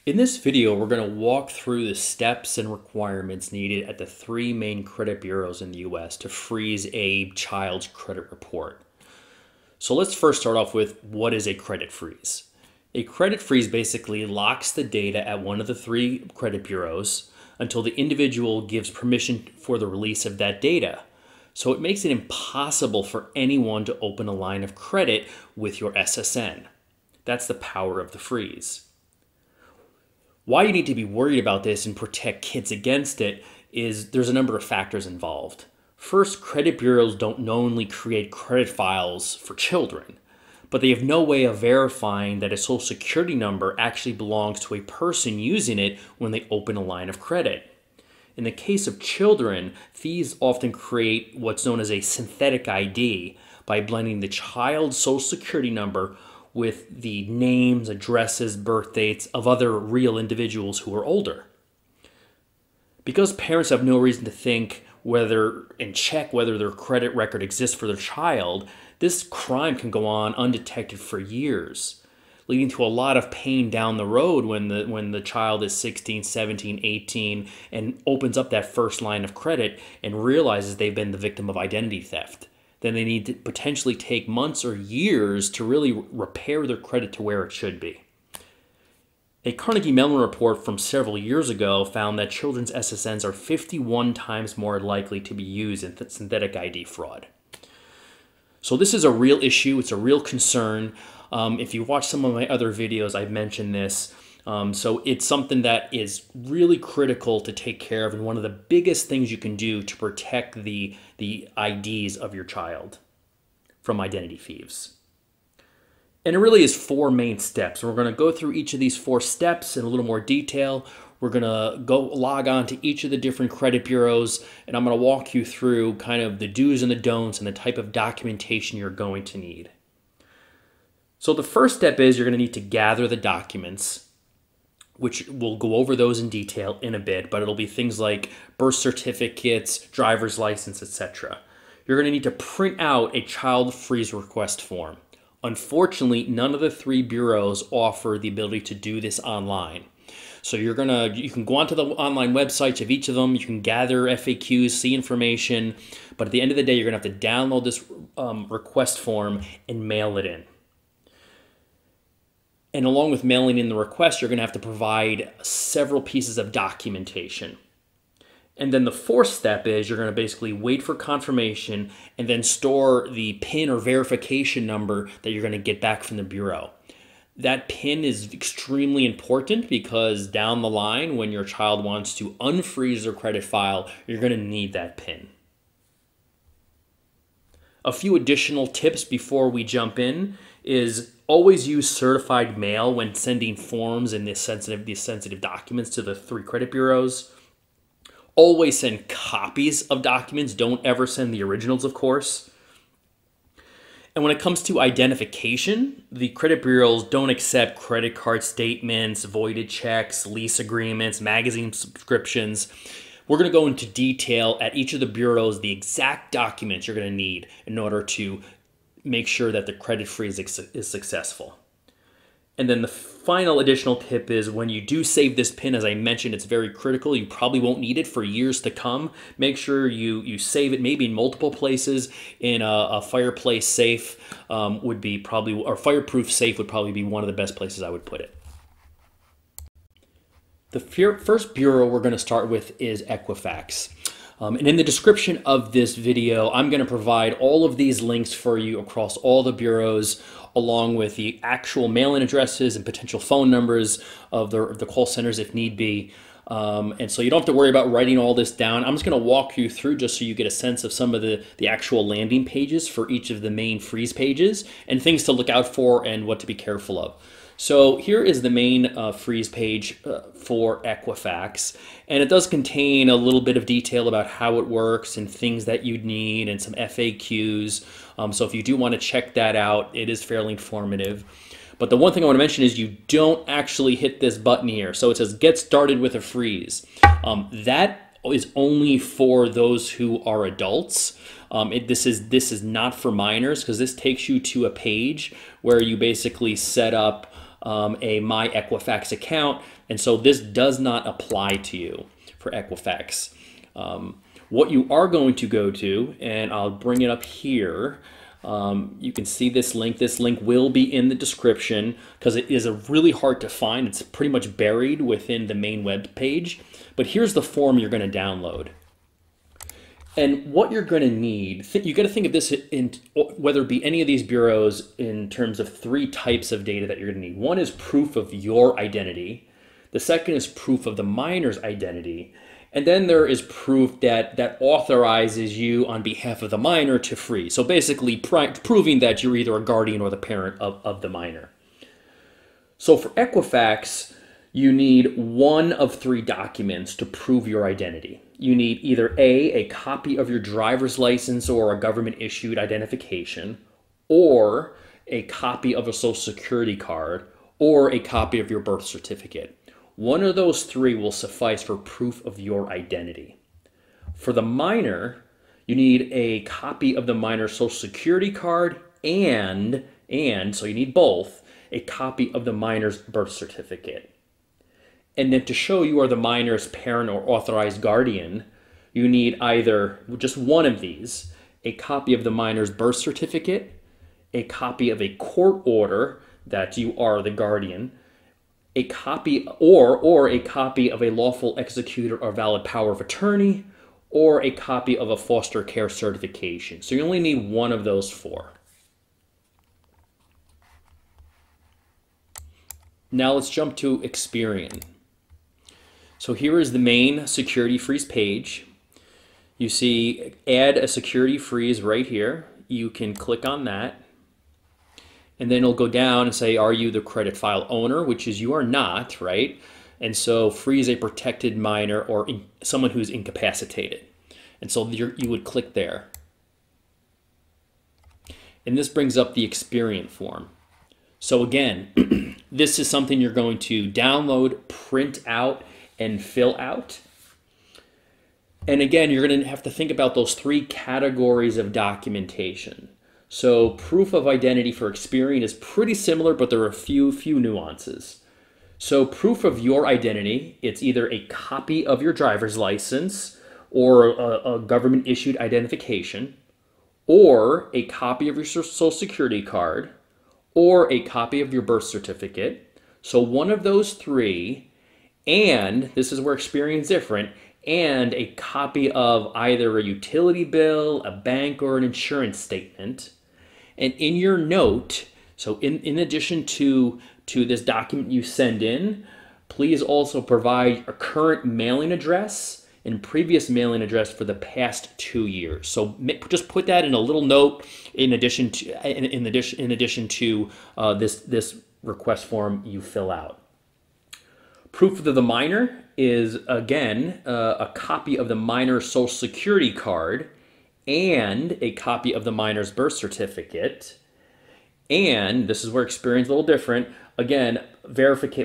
In this video, we're going to walk through the steps and requirements needed at the three main credit bureaus in the US to freeze a child's credit report. So let's first start off with what is a credit freeze. A credit freeze basically locks the data at one of the three credit bureaus until the individual gives permission for the release of that data. So it makes it impossible for anyone to open a line of credit with your SSN. That's the power of the freeze. Why you need to be worried about this and protect kids against it is there's a number of factors involved. First, credit bureaus don't knowingly create credit files for children, but they have no way of verifying that a social security number actually belongs to a person using it when they open a line of credit. In the case of children, thieves often create what's known as a synthetic ID by blending the child's social security number with the names, addresses, birth dates of other real individuals who are older. Because parents have no reason to think check whether their credit record exists for their child, this crime can go on undetected for years, leading to a lot of pain down the road when the child is 16, 17, 18 and opens up that first line of credit and realizes they've been the victim of identity theft. Then they need to potentially take months or years to really repair their credit to where it should be. A Carnegie Mellon report from several years ago found that children's SSNs are 51 times more likely to be used in synthetic ID fraud. So this is a real issue. It's a real concern. If you watch some of my other videos, I've mentioned this. So it's something that is really critical to take care of and one of the biggest things you can do to protect the IDs of your child from identity thieves. And it really is four main steps. We're going to go through each of these four steps in a little more detail. We're going to log on to each of the different credit bureaus, and I'm going to walk you through kind of the do's and the don'ts and the type of documentation you're going to need. So the first step is you're going to need to gather the documents, which we'll go over those in detail in a bit, but it'll be things like birth certificates, driver's license, etc. You're going to need to print out a child freeze request form. Unfortunately, none of the three bureaus offer the ability to do this online. So you can go onto the online websites of each of them, you can gather FAQs, see information, but at the end of the day, you're going to have to download this request form and mail it in. And along with mailing in the request, you're going to have to provide several pieces of documentation. And then the fourth step is you're going to basically wait for confirmation and then store the PIN or verification number that you're going to get back from the bureau. That PIN is extremely important because down the line, when your child wants to unfreeze their credit file, you're going to need that PIN. A few additional tips before we jump in is always use certified mail when sending forms and these sensitive documents to the three credit bureaus. Always send copies of documents. Don't ever send the originals, of course. And when it comes to identification, the credit bureaus don't accept credit card statements, voided checks, lease agreements, magazine subscriptions. We're going to go into detail at each of the bureaus, the exact documents you're going to need in order to make sure that the credit freeze is successful. And then the final additional tip is when you do save this PIN, as I mentioned, it's very critical. You probably won't need it for years to come. Make sure you save it maybe in multiple places. In a fireplace safe or fireproof safe would probably be one of the best places I would put it. The first bureau we're going to start with is Equifax. And in the description of this video, I'm going to provide all of these links for you across all the bureaus, along with the actual mail-in addresses and potential phone numbers of the call centers if need be. And so you don't have to worry about writing all this down. I'm just going to walk you through just so you get a sense of some of the actual landing pages for each of the main freeze pages and things to look out for and what to be careful of. So here is the main freeze page for Equifax, and it does contain a little bit of detail about how it works and things that you'd need and some FAQs. So if you do want to check that out, it is fairly informative. But the one thing I want to mention is you don't actually hit this button here. So it says get started with a freeze. That is only for those who are adults. This is not for minors because this takes you to a page where you basically set up a My Equifax account, and so this does not apply to you for Equifax. What you are going to go to, and I'll bring it up here, you can see this link. This link will be in the description because it is really hard to find. It's pretty much buried within the main web page. But here's the form you're going to download. And what you're going to need, you got to think of this in whether it be any of these bureaus in terms of three types of data that you're going to need. One is proof of your identity. The second is proof of the minor's identity. And then there is proof that authorizes you on behalf of the minor to freeze. So basically proving that you're either a guardian or the parent of the minor. So for Equifax, you need one of three documents to prove your identity. You need either a copy of your driver's license or a government issued identification, or a copy of a social security card, or a copy of your birth certificate. One of those three will suffice for proof of your identity. For the minor, you need a copy of the minor's social security card and so you need both, a copy of the minor's birth certificate. And then to show you are the minor's parent or authorized guardian, you need either just one of these, a copy of the minor's birth certificate, a copy of a court order that you are the guardian, a copy or a copy of a lawful executor or valid power of attorney, or a copy of a foster care certification. So you only need one of those four. Now let's jump to Experian. So here is the main security freeze page. You see add a security freeze right here. You can click on that. And then it'll go down and say, are you the credit file owner? Which is you are not, right? And so freeze a protected minor or someone who's incapacitated. And so you would click there. And this brings up the Experian form. So again, this is something you're going to download, print out, and fill out. And again, you're going to have to think about those three categories of documentation. So proof of identity for Experian is pretty similar, but there are a few nuances. So proof of your identity, it's either a copy of your driver's license or a government issued identification, or a copy of your social security card, or a copy of your birth certificate. So one of those three, and this is where Experian's different, and a copy of either a utility bill, a bank, or an insurance statement. And in your note, so in addition to this document you send in, please also provide a current mailing address and previous mailing address for the past 2 years. So just put that in a little note in addition to this request form you fill out. Proof of the minor is, again, a copy of the minor's social security card and a copy of the minor's birth certificate. And this is where Experian's a little different. Again,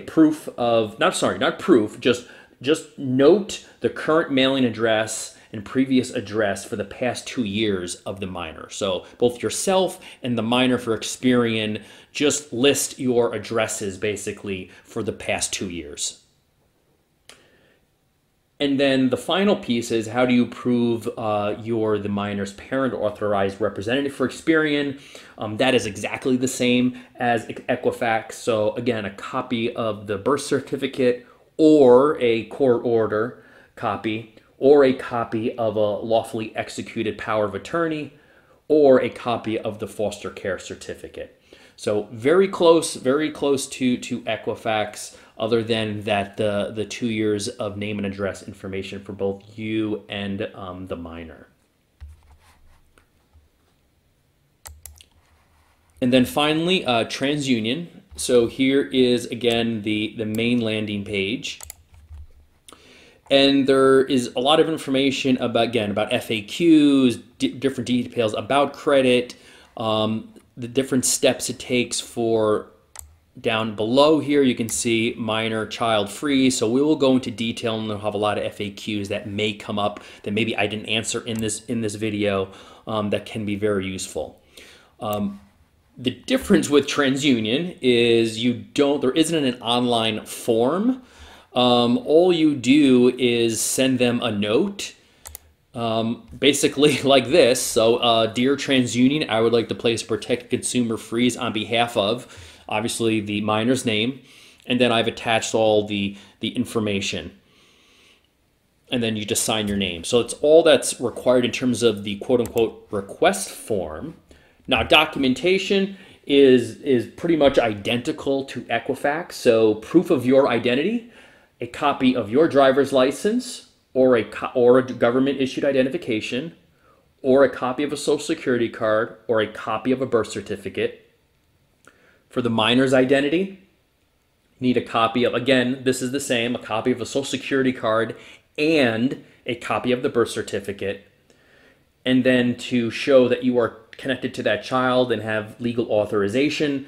proof of, not proof, just note the current mailing address and previous address for the past 2 years of the minor. So both yourself and the minor for Experian, just list your addresses basically for the past 2 years. And then the final piece is, how do you prove you're the minor's parent or authorized representative for Experian? That is exactly the same as Equifax. So again, a copy of the birth certificate or a court order copy, or a copy of a lawfully executed power of attorney, or a copy of the foster care certificate. So very close to Equifax, other than that the 2 years of name and address information for both you and the minor. And then finally, TransUnion. So here is, again, the main landing page. And there is a lot of information about FAQs, different details about credit, the different steps it takes for, down below here, you can see minor child free. So we will go into detail, and we'll have a lot of FAQs that may come up that maybe I didn't answer in this video that can be very useful. The difference with TransUnion is there isn't an online form. All you do is send them a note, basically like this. So, dear TransUnion, I would like to place a protected consumer freeze on behalf of, obviously, the minor's name, and then I've attached all the information. And then you just sign your name. So it's all that's required in terms of the quote-unquote request form. Now, documentation is pretty much identical to Equifax. So proof of your identity, a copy of your driver's license, or a government-issued identification, or a copy of a social security card, or a copy of a birth certificate. For the minor's identity, need a copy of, again, this is the same, a copy of a social security card and a copy of the birth certificate. And then to show that you are connected to that child and have legal authorization,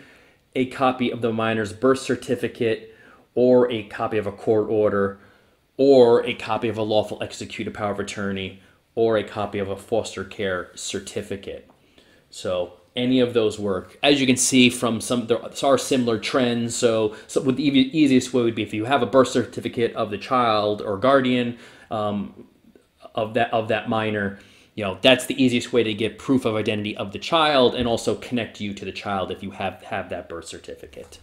a copy of the minor's birth certificate, or a copy of a court order, or a copy of a lawful executed power of attorney, or a copy of a foster care certificate. So any of those work. As you can see from there are similar trends. So with the easiest way would be if you have a birth certificate of the child or guardian of that minor, that's the easiest way to get proof of identity of the child and also connect you to the child if you have that birth certificate.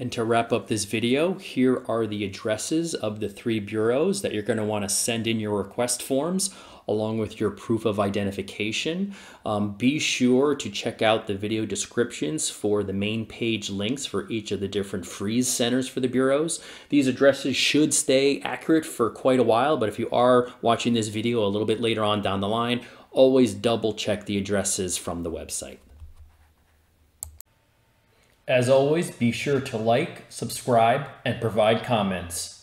And to wrap up this video, here are the addresses of the 3 bureaus that you're going to want to send in your request forms along with your proof of identification. Be sure to check out the video descriptions for the main page links for each of the different freeze centers for the bureaus. These addresses should stay accurate for quite a while, but if you are watching this video a little bit later on down the line, always double check the addresses from the website. As always, be sure to like, subscribe, and provide comments.